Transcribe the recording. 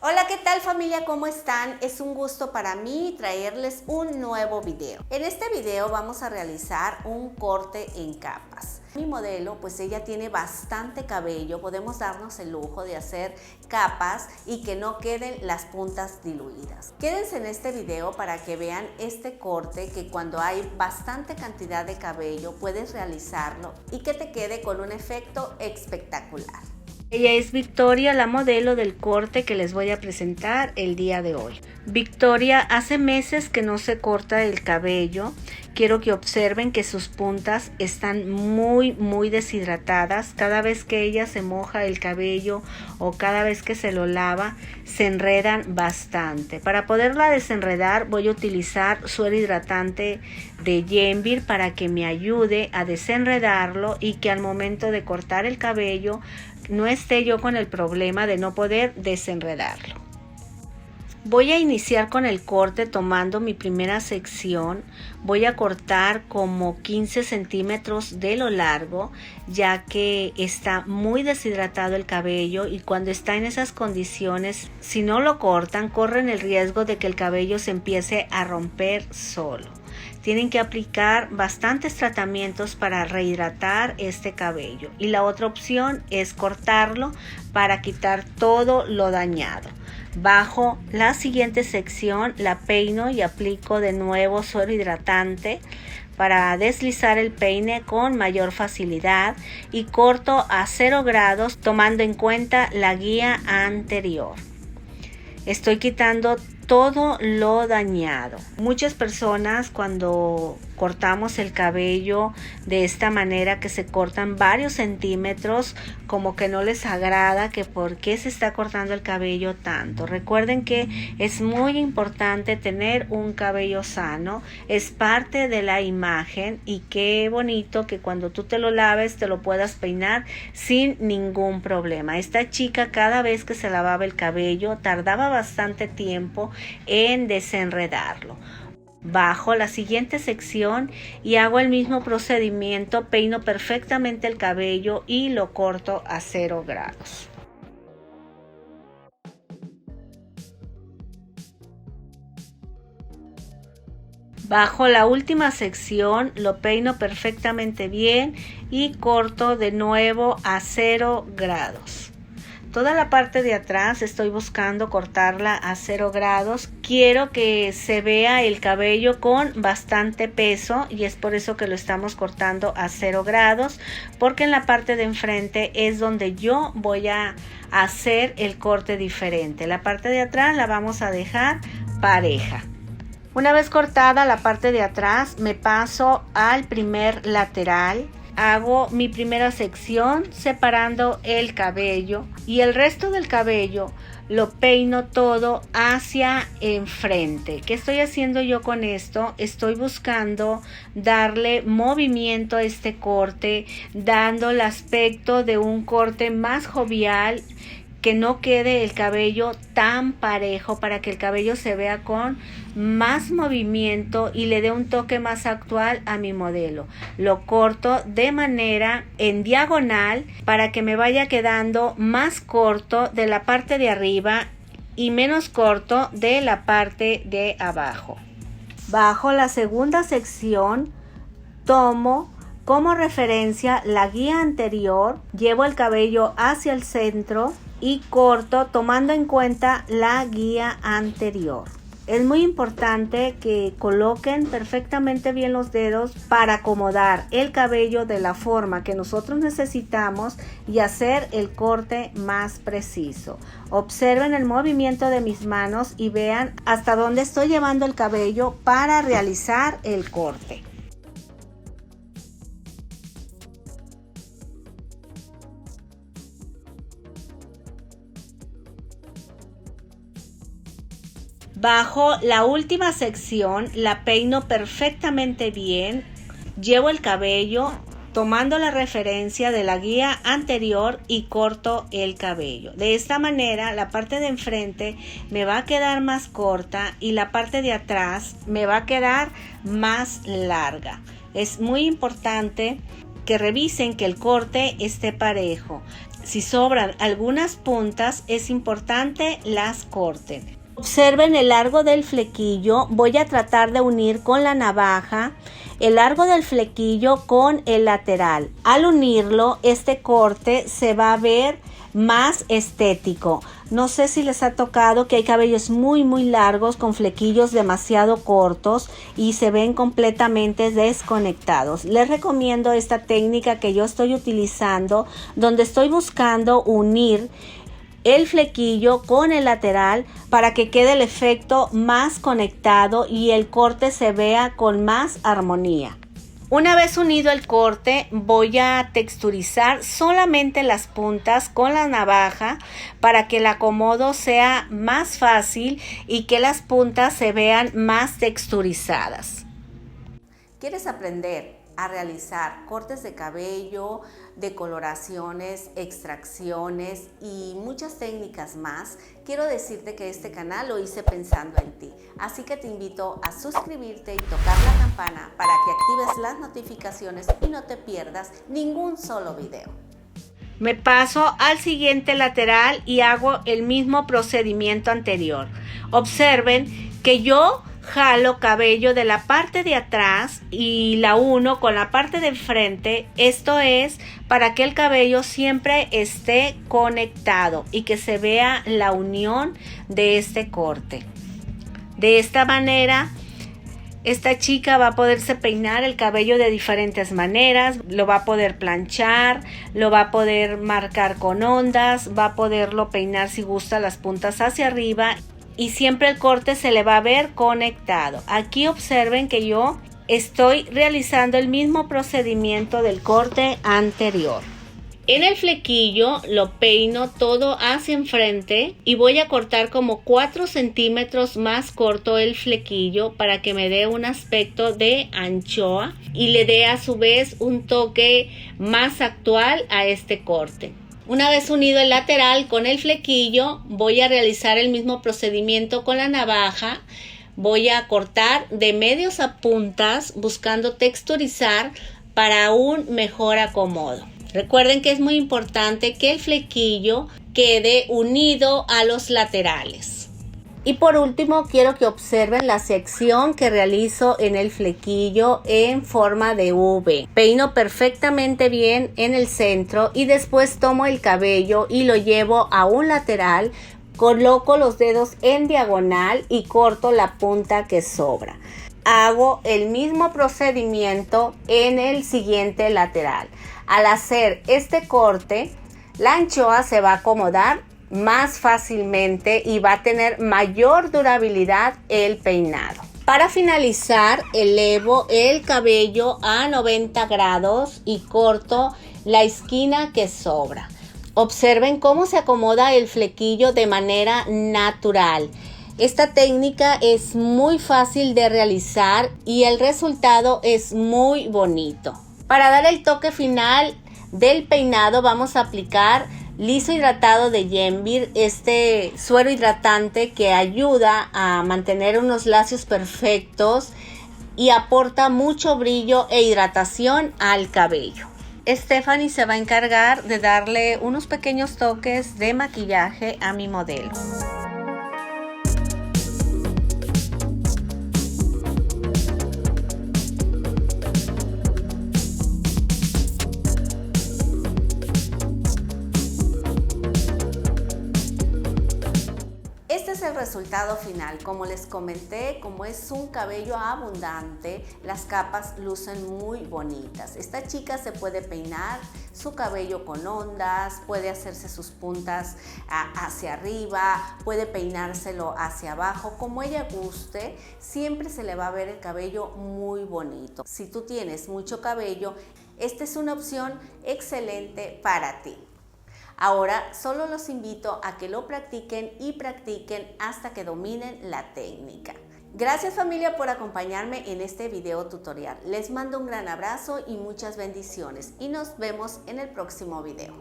Hola, ¿qué tal familia? ¿Cómo están? Es un gusto para mí traerles un nuevo video. En este video vamos a realizar un corte en capas. Mi modelo, pues ella tiene bastante cabello, podemos darnos el lujo de hacer capas y que no queden las puntas diluidas. Quédense en este video para que vean este corte que cuando hay bastante cantidad de cabello puedes realizarlo y que te quede con un efecto espectacular. Ella es Victoria, la modelo del corte que les voy a presentar el día de hoy. Victoria hace meses que no se corta el cabello. Quiero que observen que sus puntas están muy deshidratadas. Cada vez que ella se moja el cabello o cada vez que se lo lava, se enredan bastante. Para poderla desenredar voy a utilizar suero hidratante de Yenvir para que me ayude a desenredarlo y que al momento de cortar el cabello no esté yo con el problema de no poder desenredarlo. Voy a iniciar con el corte tomando mi primera sección. Voy a cortar como 15 centímetros de lo largo, ya que está muy deshidratado el cabello y cuando está en esas condiciones, si no lo cortan, corren el riesgo de que el cabello se empiece a romper solo. Tienen que aplicar bastantes tratamientos para rehidratar este cabello y la otra opción es cortarlo para quitar todo lo dañado. Bajo la siguiente sección la peino y aplico de nuevo suero hidratante para deslizar el peine con mayor facilidad y corto a 0 grados tomando en cuenta la guía anterior. Estoy quitando todo lo dañado. Muchas personas cuando cortamos el cabello de esta manera que se cortan varios centímetros, como que no les agrada que por qué se está cortando el cabello tanto. Recuerden que es muy importante tener un cabello sano, es parte de la imagen y qué bonito que cuando tú te lo laves te lo puedas peinar sin ningún problema. Esta chica cada vez que se lavaba el cabello tardaba bastante tiempo en desenredarlo. Bajo la siguiente sección y hago el mismo procedimiento, peino perfectamente el cabello y lo corto a 0 grados. Bajo la última sección lo peino perfectamente bien y corto de nuevo a 0 grados. Toda la parte de atrás estoy buscando cortarla a 0 grados. Quiero que se vea el cabello con bastante peso y es por eso que lo estamos cortando a 0 grados, porque en la parte de enfrente es donde yo voy a hacer el corte diferente. La parte de atrás la vamos a dejar pareja. Una vez cortada la parte de atrás, me paso al primer lateral. Hago mi primera sección separando el cabello y el resto del cabello lo peino todo hacia enfrente. ¿Qué estoy haciendo yo con esto? Estoy buscando darle movimiento a este corte, dando el aspecto de un corte más jovial, que no quede el cabello tan parejo para que el cabello se vea con más movimiento y le dé un toque más actual a mi modelo. Lo corto de manera en diagonal para que me vaya quedando más corto de la parte de arriba y menos corto de la parte de abajo. Bajo la segunda sección tomo como referencia la guía anterior, llevo el cabello hacia el centro y corto tomando en cuenta la guía anterior. Es muy importante que coloquen perfectamente bien los dedos para acomodar el cabello de la forma que nosotros necesitamos y hacer el corte más preciso. Observen el movimiento de mis manos y vean hasta dónde estoy llevando el cabello para realizar el corte. Bajo la última sección la peino perfectamente bien, llevo el cabello tomando la referencia de la guía anterior y corto el cabello. De esta manera la parte de enfrente me va a quedar más corta y la parte de atrás me va a quedar más larga. Es muy importante que revisen que el corte esté parejo. si sobran algunas puntas, es importante las corten. Observen el largo del flequillo. Voy a tratar de unir con la navaja el largo del flequillo con el lateral. Al unirlo, este corte se va a ver más estético. No sé si les ha tocado que hay cabellos muy largos con flequillos demasiado cortos y se ven completamente desconectados. Les recomiendo esta técnica que yo estoy utilizando, donde estoy buscando unir el flequillo con el lateral para que quede el efecto más conectado y el corte se vea con más armonía. Una vez unido el corte, voy a texturizar solamente las puntas con la navaja para que el acomodo sea más fácil y que las puntas se vean más texturizadas. ¿Quieres aprender a realizar cortes de cabello, decoloraciones, extracciones y muchas técnicas más? Quiero decirte que este canal lo hice pensando en ti, así que te invito a suscribirte y tocar la campana para que actives las notificaciones y no te pierdas ningún solo video. Me paso al siguiente lateral y hago el mismo procedimiento anterior. Observen que yo jalo cabello de la parte de atrás y la uno con la parte de frente. Esto es para que el cabello siempre esté conectado y que se vea la unión de este corte. De esta manera, esta chica va a poderse peinar el cabello de diferentes maneras, lo va a poder planchar, lo va a poder marcar con ondas, va a poderlo peinar si gusta las puntas hacia arriba. Y siempre el corte se le va a ver conectado. Aquí observen que yo estoy realizando el mismo procedimiento del corte anterior. En el flequillo lo peino todo hacia enfrente y voy a cortar como 4 centímetros más corto el flequillo para que me dé un aspecto de anchoa y le dé a su vez un toque más actual a este corte. Una vez unido el lateral con el flequillo, voy a realizar el mismo procedimiento con la navaja. Voy a cortar de medios a puntas buscando texturizar para un mejor acomodo. Recuerden que es muy importante que el flequillo quede unido a los laterales. Y por último, quiero que observen la sección que realizo en el flequillo en forma de V. Peino perfectamente bien en el centro y después tomo el cabello y lo llevo a un lateral, coloco los dedos en diagonal y corto la punta que sobra. Hago el mismo procedimiento en el siguiente lateral. Al hacer este corte, la anchoa se va a acomodar más fácilmente y va a tener mayor durabilidad el peinado. Para finalizar, elevo el cabello a 90 grados y corto la esquina que sobra. Observen cómo se acomoda el flequillo de manera natural. Esta técnica es muy fácil de realizar y el resultado es muy bonito. Para dar el toque final del peinado vamos a aplicar liso hidratado de Yenvir, este suero hidratante que ayuda a mantener unos lacios perfectos y aporta mucho brillo e hidratación al cabello. Stephanie se va a encargar de darle unos pequeños toques de maquillaje a mi modelo. Este es el resultado final. Como les comenté, como es un cabello abundante, las capas lucen muy bonitas. Esta chica se puede peinar su cabello con ondas, puede hacerse sus puntas hacia arriba, puede peinárselo hacia abajo, como ella guste. Siempre se le va a ver el cabello muy bonito. Si tú tienes mucho cabello, esta es una opción excelente para ti. Ahora solo los invito a que lo practiquen y practiquen hasta que dominen la técnica. Gracias familia por acompañarme en este video tutorial. Les mando un gran abrazo y muchas bendiciones y nos vemos en el próximo video.